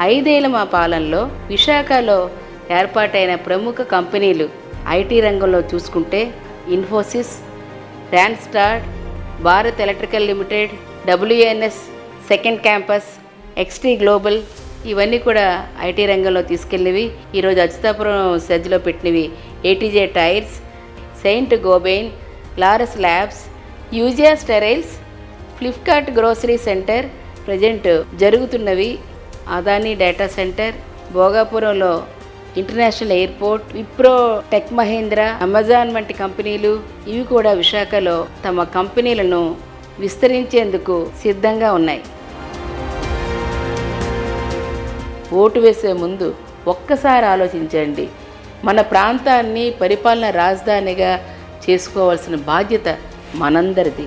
5 ఏళ్ల మా పాలనలో విశాఖలో ఏర్పాటైన ప్రముఖ కంపెనీలు ఐటీ రంగంలో చూసుకుంటే Infosys, Randstad, Bharat electrical limited, WNS, second campus, XT global ఇవన్నీ కూడా ఐటీ రంగంలో తీసుకెళ్ళినవి. ఈరోజు అచ్యుతాపురం సజ్జలో పెట్టినవి ATJ tyres, Saint Gobain, Laurus labs, Eugia steriles, Flipkart grocery centre present జరుగుతున్నవి, అదానీ డేటా సెంటర్, భోగాపురంలో international airport, Wipro, tech Mahindra, Amazon వంటి కంపెనీలు ఇవి కూడా విశాఖలో తమ కంపెనీలను విస్తరించేందుకు సిద్ధంగా ఉన్నాయి. ఓటు వేసే ముందు ఒక్కసారి ఆలోచించండి. మన ప్రాంతాన్ని పరిపాలన రాజధానిగా చేసుకోవాల్సిన బాధ్యత మనందరిది.